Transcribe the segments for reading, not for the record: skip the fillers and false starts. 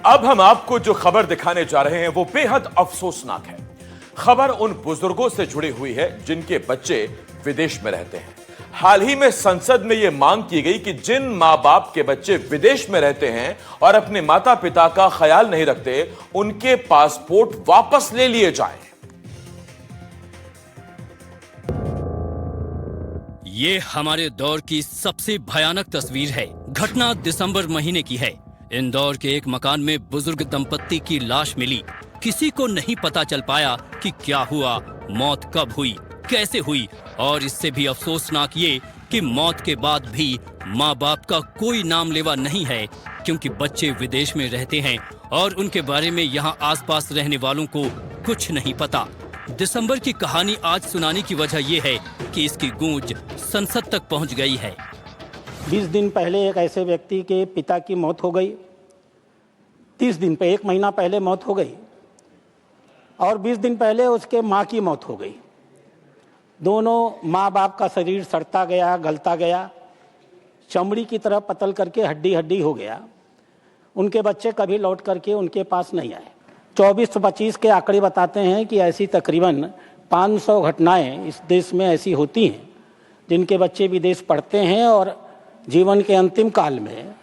अब हम आपको जो खबर दिखाने जा रहे हैं वो बेहद अफसोसनाक है। खबर उन बुजुर्गों से जुड़ी हुई है जिनके बच्चे विदेश में रहते हैं। हाल ही में संसद में यह मांग की गई कि जिन मां बाप के बच्चे विदेश में रहते हैं और अपने माता पिता का ख्याल नहीं रखते, उनके पासपोर्ट वापस ले लिए जाएं। ये हमारे दौर की सबसे भयानक तस्वीर है। घटना दिसंबर महीने की है। इंदौर के एक मकान में बुजुर्ग दंपत्ति की लाश मिली। किसी को नहीं पता चल पाया कि क्या हुआ, मौत कब हुई, कैसे हुई, और इससे भी अफसोसनाक ये कि मौत के बाद भी माँ बाप का कोई नाम लेवा नहीं है, क्योंकि बच्चे विदेश में रहते हैं और उनके बारे में यहाँ आसपास रहने वालों को कुछ नहीं पता। दिसंबर की कहानी आज सुनाने की वजह यह है कि इसकी गूंज संसद तक पहुंच गई है। 20 दिन पहले एक ऐसे व्यक्ति के पिता की मौत हो गई, 30 दिन पे 1 महीना पहले मौत हो गई, और 20 दिन पहले उसके माँ की मौत हो गई। दोनों माँ बाप का शरीर सड़ता गया, गलता गया, चमड़ी की तरह पतल करके हड्डी हड्डी हो गया। उनके बच्चे कभी लौट करके उनके पास नहीं आए। 24-25 के आंकड़े बताते हैं कि ऐसी तकरीबन 500 घटनाएं इस देश में ऐसी होती हैं जिनके बच्चे विदेश पढ़ते हैं और जीवन के अंतिम काल में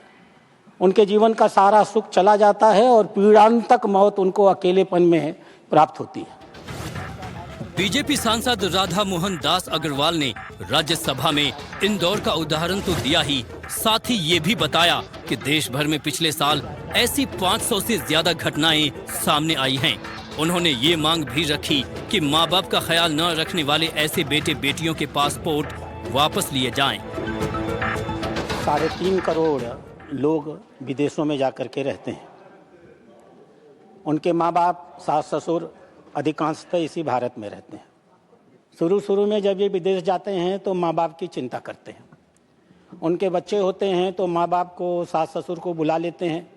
उनके जीवन का सारा सुख चला जाता है और पीड़ांतक मौत उनको अकेलेपन में प्राप्त होती है। बीजेपी सांसद राधा मोहन दास अग्रवाल ने राज्यसभा में इंदौर का उदाहरण तो दिया ही, साथ ही ये भी बताया कि देश भर में पिछले साल ऐसी 500 से ज्यादा घटनाएं सामने आई हैं। उन्होंने ये मांग भी रखी कि माँ बाप का ख्याल न रखने वाले ऐसे बेटे बेटियों के पासपोर्ट वापस लिए जाएं। 3.5 करोड़ लोग विदेशों में जाकर के रहते हैं। उनके माँ बाप, सास ससुर अधिकांशतः इसी भारत में रहते हैं। शुरू में जब ये विदेश जाते हैं तो माँ बाप की चिंता करते हैं। उनके बच्चे होते हैं तो माँ बाप को, सास ससुर को बुला लेते हैं,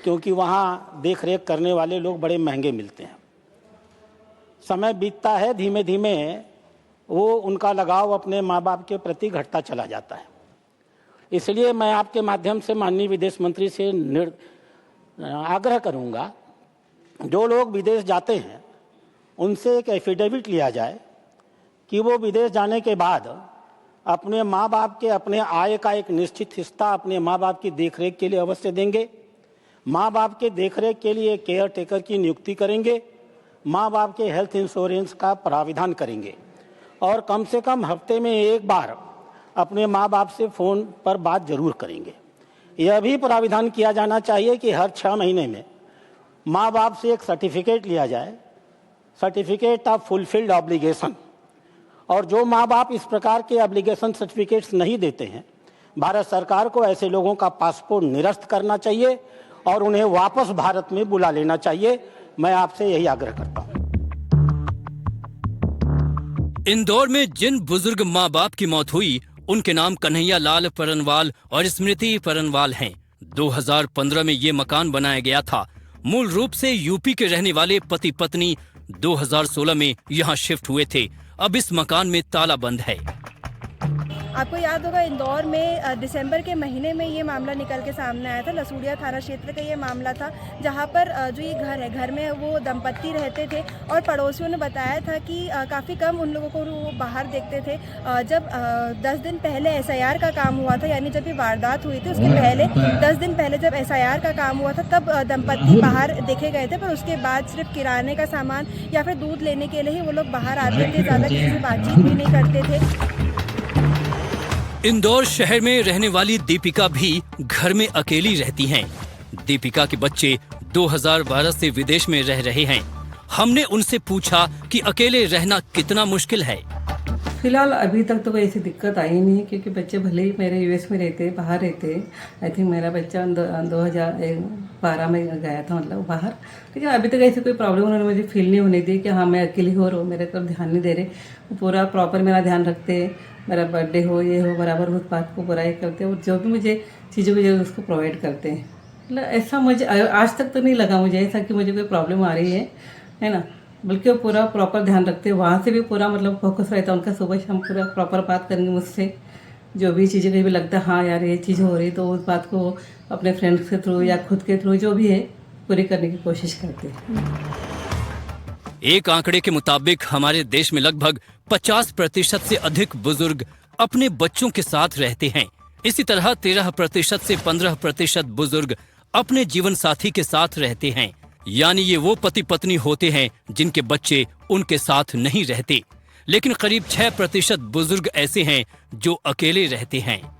क्योंकि वहाँ देख रेख करने वाले लोग बड़े महंगे मिलते हैं। समय बीतता है, धीमे धीमे वो उनका लगाव अपने माँ बाप के प्रति घटता चला जाता है। इसलिए मैं आपके माध्यम से माननीय विदेश मंत्री से आग्रह करूँगा, जो लोग विदेश जाते हैं उनसे एक एफिडेविट लिया जाए कि वो विदेश जाने के बाद अपने माँ बाप के अपने आय का एक निश्चित हिस्सा अपने माँ बाप की देखरेख के लिए अवश्य देंगे। माँ बाप के देखरेख के लिए केयर टेकर की नियुक्ति करेंगे। माँ बाप के हेल्थ इंश्योरेंस का प्राविधान करेंगे और कम से कम हफ्ते में एक बार अपने माँ बाप से फ़ोन पर बात जरूर करेंगे। यह भी प्राविधान किया जाना चाहिए कि हर 6 महीने में माँ बाप से एक सर्टिफिकेट लिया जाए, सर्टिफिकेट ऑफ फुलफिल्ड ऑब्लिगेशन। और जो माँ बाप इस प्रकार के ऑब्लिगेशन सर्टिफिकेट्स नहीं देते हैं, भारत सरकार को ऐसे लोगों का पासपोर्ट निरस्त करना चाहिए और उन्हें वापस भारत में बुला लेना चाहिए। मैं आपसे यही आग्रह करता हूँ। इंदौर में जिन बुजुर्ग माँ बाप की मौत हुई, उनके नाम कन्हैया लाल परनवाल और स्मृति परनवाल हैं। 2015 में ये मकान बनाया गया था। मूल रूप से यूपी के रहने वाले पति पत्नी 2016 में यहाँ शिफ्ट हुए थे। अब इस मकान में ताला बंद है। आपको याद होगा, इंदौर में दिसंबर के महीने में ये मामला निकल के सामने आया था। लसूड़िया थाना क्षेत्र का ये मामला था, जहाँ पर जो ये घर है, घर में वो दंपत्ति रहते थे और पड़ोसियों ने बताया था कि काफ़ी कम उन लोगों को वो बाहर देखते थे। जब 10 दिन पहले SIR का काम हुआ था, यानी जब ये वारदात हुई थी उसके पहले 10 दिन पहले जब SIR का काम हुआ था, तब दंपत्ति बाहर देखे गए थे। पर उसके बाद सिर्फ किराने का सामान या फिर दूध लेने के लिए ही वो लोग बाहर आते थे, ज़्यादा किसी से बातचीत भी नहीं करते थे। इंदौर शहर में रहने वाली दीपिका भी घर में अकेली रहती हैं। दीपिका के बच्चे 2012 से विदेश में रह रहे हैं। हमने उनसे पूछा कि अकेले रहना कितना मुश्किल है। फिलहाल अभी तक तो कोई ऐसी दिक्कत आई नहीं, क्योंकि बच्चे भले ही मेरे US में रहते, बाहर रहते। आई थिंक मेरा बच्चा 2012 में गया था, मतलब बाहर। लेकिन अभी तक ऐसी कोई प्रॉब्लम उन्होंने मुझे फील नहीं होने दी कि हाँ मैं अकेली हो रहा हूँ, मेरे तरफ ध्यान नहीं दे रहे। पूरा प्रॉपर मेरा ध्यान रखते, मेरा बर्थडे हो ये हो बराबर उस बात को बुराई करते हैं और जो भी मुझे चीज़ें मुझे उसको प्रोवाइड करते हैं। मतलब ऐसा मुझे आज तक तो नहीं लगा मुझे ऐसा कि मुझे कोई प्रॉब्लम आ रही है ना। बल्कि वो पूरा प्रॉपर ध्यान रखते हैं, वहाँ से भी पूरा मतलब फोकस रहता है उनका। सुबह शाम पूरा प्रॉपर बात करेंगे मुझसे, जो भी चीज़ें कहीं भी लगता है हाँ यार ये चीज़ हो रही, तो उस बात को अपने फ्रेंड्स के थ्रू या खुद के थ्रू जो भी है पूरी करने की कोशिश करते हैं। एक आंकड़े के मुताबिक हमारे देश में लगभग 50% से अधिक बुजुर्ग अपने बच्चों के साथ रहते हैं। इसी तरह 13% से 15% बुजुर्ग अपने जीवन साथी के साथ रहते हैं। यानी ये वो पति पत्नी होते हैं जिनके बच्चे उनके साथ नहीं रहते। लेकिन करीब 6% बुजुर्ग ऐसे हैं जो अकेले रहते हैं।